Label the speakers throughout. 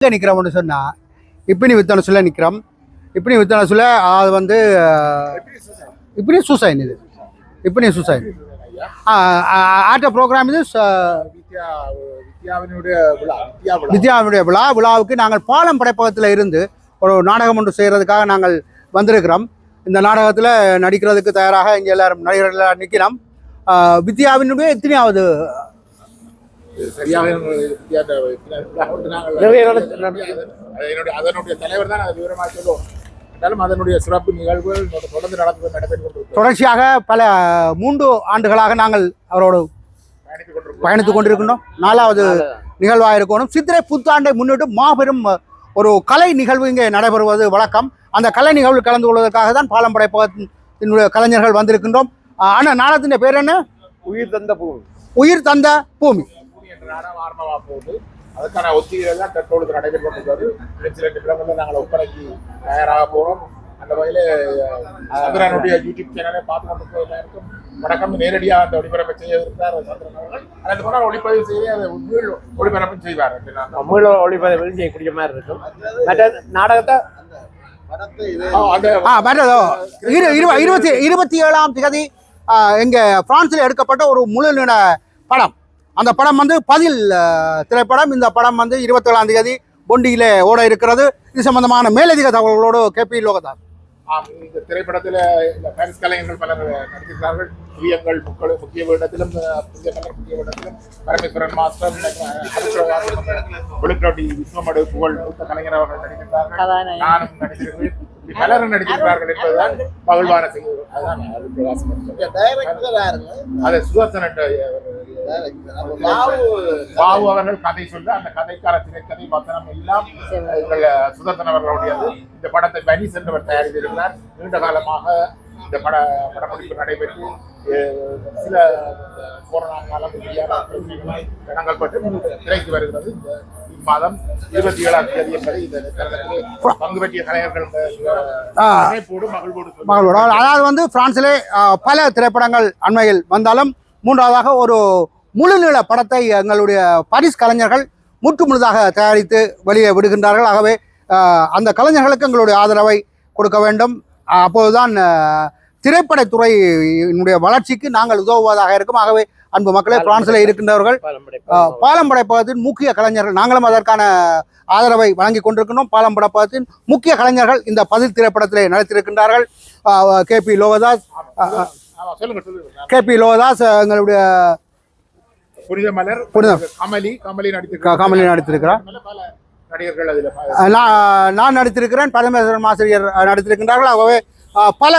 Speaker 1: எங்கே நிற்கிறோம்னு சொன்னால் இப்படி வித்தனை சொல்ல நிற்கிறோம். இப்படி வித்தனை சொல்ல அது வந்து இப்படி சூசைன் இது இப்படி சூசைன் ஆட்ட ப்ரோக்ராம் இது வித்யாவினுடைய விழாவுக்கு நாங்கள் பாலம் படைப்பகத்தில் இருந்து ஒரு நாடகம் ஒன்று செய்கிறதுக்காக நாங்கள் வந்திருக்கிறோம். இந்த நாடகத்தில் நடிக்கிறதுக்கு தயாராக இங்கே எல்லாரும் நடிகர்கள் நிற்கிறோம். வித்யாவினுடைய எத்தனையாவது
Speaker 2: அதனுடைய தலைவர் தான் விவரமாக சொல்லுவோம். அதனுடைய சிறப்பு நிகழ்வுகள் தொடர்ந்து நடைபெற்று
Speaker 1: தொடர்ச்சியாக பல 3 ஆண்டுகளாக நாங்கள் அவரோடு பயணித்துக் கொண்டிருக்கின்றோம். 4வது நிகழ்வாக இருக்கணும். சித்திரை புத்தாண்டை முன்னிட்டு மாபெரும் ஒரு கலை நிகழ்வு இங்கே நடைபெறுவது வழக்கம். அந்த கலை நிகழ்வு கலந்து கொள்வதற்காக தான் பாலம் படைப்பகத்தினுடைய கலைஞர்கள் வந்திருக்கின்றோம். ஆனால் நாடகத்தின் பேர் என்ன?
Speaker 2: உயிர் தந்த பூமி.
Speaker 1: உயிர் தந்த பூமி
Speaker 2: ஆரம்பமாக போகுது. அதுக்கான ஒத்திகைகள் தான் தற்பொழுது நடைபெற்று சில கிழமையில் நாங்கள் ஒப்படைக்கு தயாராக போகிறோம். அந்த வகையில் சந்திரனுடைய யூடியூப் சேனலை பார்த்து கொண்டு எல்லாருக்கும் வணக்கம். நேரடியாக அந்த ஒளிபரப்பை செய்ய இருக்கிறார் சந்திரன் அவர்கள். அதற்கு முன்னால் ஒளிப்பதிவு செய்து அதை மீள் ஒளிபரப்பும் செய்வார்.
Speaker 3: மீள் ஒளிப்பதிவு செய்யக்கூடிய மாதிரி இருக்கும். மற்ற நாடகத்தை
Speaker 1: 27ஆம் தேதி இங்கே பிரான்சில் எடுக்கப்பட்ட ஒரு முழு நீள படம். அந்த படம் வந்து பதில் திரைப்படம். இந்த படம் வந்து 27ஆம் தேதி பொண்டியிலே ஓட இருக்கிறது. இது சம்பந்தமான மேலதிக தகவல்களோடு KP லோகதாஸ்.
Speaker 2: இந்த திரைப்படத்தில் பாரிஸ் கலைஞர்கள் பலர் நடித்திருக்கிறார்கள். புதியங்கள் முக்கிய வேடத்திலும் புதிய கலர் முக்கிய வேடத்திலும் பரமேஸ்வரன் மாஸ்டர் ஒளிக்காட்டி விஸ்வமடு புகழ் மூத்த கலைஞர் அவர்கள் நடித்திருக்கிறார்கள். நானும் நடித்திருக்கிறேன். பலரும் நடித்திருக்கிறார்கள் என்பதுதான் மகிழ்வான செய்தி. அதுதான் அது சுதர்சன பாபு அவர்கள் கதை சொல்ல அந்த கதைக்கான திரைக்கதை வசனம் எல்லாம் எங்கள் சுதர்சன் அவர்களுடையது. இந்த படத்தை வனி சென்றவர் தயாரித்திருக்கிறார். நீண்ட காலமாக இந்த படப்பிடிப்பு நடைபெற்று சில கொரோனா காலம் இடங்கள் பட்டு திரைக்கு வருகிறது. இம்மாதம் 27ஆம் தேதி என்பதை இந்த தருணத்திலே பங்கு பெற்றிய கலைஞர்கள்
Speaker 1: மகிழ்வோடு அதாவது வந்து பிரான்சிலே பல திரைப்படங்கள் அண்மையில் வந்தாலும் 3வதாக ஒரு முழு நீள படத்தை எங்களுடைய பாரிஸ் கலைஞர்கள் முழுதாக தயாரித்து வெளியே விடுகின்றார்கள். ஆகவே அந்த கலைஞர்களுக்கு எங்களுடைய ஆதரவை கொடுக்க வேண்டும். அப்போதுதான் திரைப்படத்துறையினுடைய வளர்ச்சிக்கு நாங்கள் உதவுவதாக இருக்கும். ஆகவே அன்பு மக்களே, பிரான்சில் இருக்கின்றவர்கள் பாலம் படைப்பகத்தின் முக்கிய கலைஞர்கள், நாங்களும் அதற்கான ஆதரவை வழங்கி கொண்டிருக்கின்றோம். பாலம் படைப்பகத்தின் முக்கிய கலைஞர்கள் இந்த பதில் திரைப்படத்திலே நடித்திருக்கின்றார்கள். KP லோகதாஸ் எங்களுடைய
Speaker 2: கமலி
Speaker 1: நடித்திருக்கிறார். நான் நடித்திருக்கிறேன். பரமேஸ்வரன் ஆசிரியர் நடித்திருக்கின்றார்கள். ஆகவே பல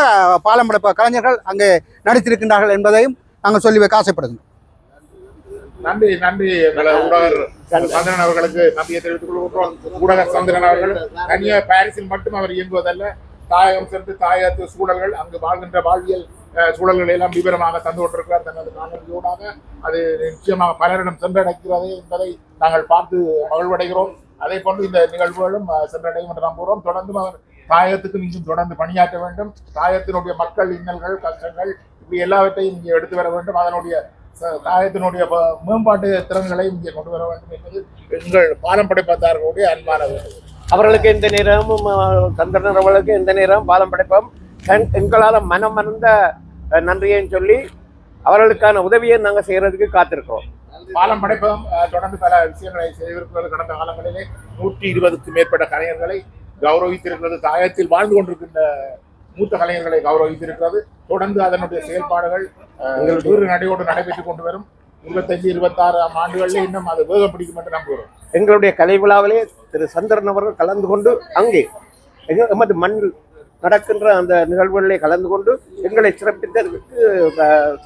Speaker 1: பாலம் படைப்ப கலைஞர்கள் அங்கே நடித்திருக்கின்றார்கள் என்பதையும் நாங்கள் சொல்லி வைக்க ஆசைப்படுகிறோம்.
Speaker 2: நன்றி ஊடகர் சந்திரன் அவர்களுக்கு நன்றியை தெரிவித்துக் கொள்கிறோம். ஊடகர் சந்திரன் அவர்கள் தனியாக பாரிஸில் மட்டும் அவர் இயங்குவதல்ல, தாயகம் சென்று தாயகத்து சூழல்கள் அங்கு வாழ்கின்ற வாழ்வியல் சூழல்களை எல்லாம் விவரமாக தந்து கொண்டிருக்கிறார். தனது காணொலியோடாக அது நிச்சயமாக பலரிடம் சென்றடைகிறது என்பதை நாங்கள் பார்த்து மகிழ்வடைகிறோம். அதே போன்று இந்த நிகழ்வுகளும் சென்றடையும் என்று நம்புகிறோம். தொடர்ந்து அவர் தாயகத்துக்கு இன்னும் தொடர்ந்து பணியாற்ற வேண்டும். தாயகத்தினுடைய மக்கள் இன்னல்கள் கஷ்டங்கள் இப்படி எல்லாவற்றையும் இங்கே எடுத்து வர வேண்டும். அதனுடைய தாயத்தினுடைய மேம்பாட்டு திறன்களை இங்கே கொண்டு வர வேண்டும் என்பது எங்கள் பாலம் படைப்பதார்களுடைய அன்பான வேண்டும்.
Speaker 3: அவர்களுக்கு எந்த நேரமும் சந்திரன் அவர்களுக்கு எந்த நேரம் பாலம் படைப்போம் எங்களால் மனம் மறந்த நன்றியைன்னு சொல்லி அவர்களுக்கான உதவியை நாங்கள் செய்யறதுக்கு காத்திருக்கிறோம்.
Speaker 2: பாலம் படைப்பகம் தொடர்ந்து பல விஷயங்களை செய்திருக்கிறது. கடந்த காலங்களிலே 120க்கும் மேற்பட்ட கலைஞர்களை கௌரவித்திருக்கிறது. தாயத்தில் வாழ்ந்து கொண்டிருக்கின்ற மூத்த கலைஞர்களை கௌரவித்திருக்கிறது. தொடர்ந்து அதனுடைய செயல்பாடுகள் வேறு நடையோடு நடைபெற்றுக் கொண்டு வரும். 25-26 ஆண்டுகளில் இன்னும் அது வேகம் பிடிக்கும் என்று நம்புகிறோம்.
Speaker 3: எங்களுடைய கலை விழாவிலே திரு சந்திரன் அவர்கள் கலந்து கொண்டு அங்கே எமது மண்ணில் நடக்கின்ற அந்த நிகழ்வுகளிலே கலந்து கொண்டு எங்களை சிறப்பித்ததற்கு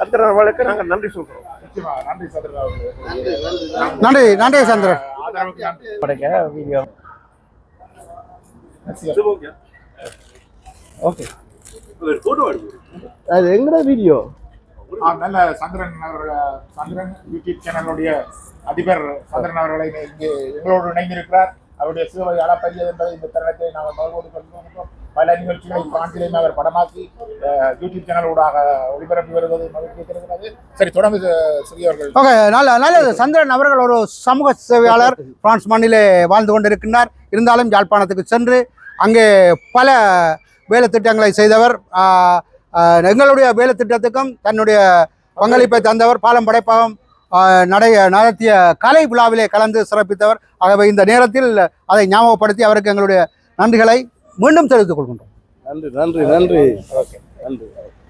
Speaker 3: சந்திரன் அவர்களுக்கு நாங்கள் நன்றி சொல்கிறோம்.
Speaker 2: நன்றி சந்திரன் அவர்கள்.
Speaker 1: நன்றி சந்திரன்.
Speaker 3: வீடியோ ஓகே, அது எங்கட வீடியோ
Speaker 2: நல்ல சந்திரன் யூடியூப் சேனலுடைய அதிபர் சந்திரன் அவர்களை இங்கே எங்களோடு இணைந்திருக்கிறார். அவருடைய சேவை அளப்பரியது என்பதை இந்த தருணத்தை நாங்கள் மகிழ்வோடு கொள்கிறோம். பல நிகழ்ச்சிகளை பிரான்சிலேயும் அவர் படமாக்கி யூடியூப் சேனல் ஊடாக ஒளிபரப்பி வருவது மகிழ்ச்சி இருக்கிறது. சரி, தொடர்ந்து சிறியவர்கள்.
Speaker 1: ஓகே, நல்லது. சந்திரன் அவர்கள் ஒரு சமூக சேவையாளர், பிரான்ஸ் மண்ணிலே வாழ்ந்து கொண்டிருக்கின்றார். இருந்தாலும் யாழ்ப்பாணத்துக்கு சென்று அங்கே பல வேலை திட்டங்களை செய்தவர். எங்களுடைய வேலை திட்டத்துக்கும் தன்னுடைய பங்களிப்பை தந்தவர். பாலம் படைப்பகம் நடத்திய கலை விழாவிலே கலந்து சிறப்பித்தவர். ஆகவே இந்த நேரத்தில் அதை ஞாபகப்படுத்தி அவருக்கு எங்களுடைய நன்றிகளை மீண்டும் தெரிவித்துக் கொள்கின்றோம்.
Speaker 4: நன்றி நன்றி நன்றி.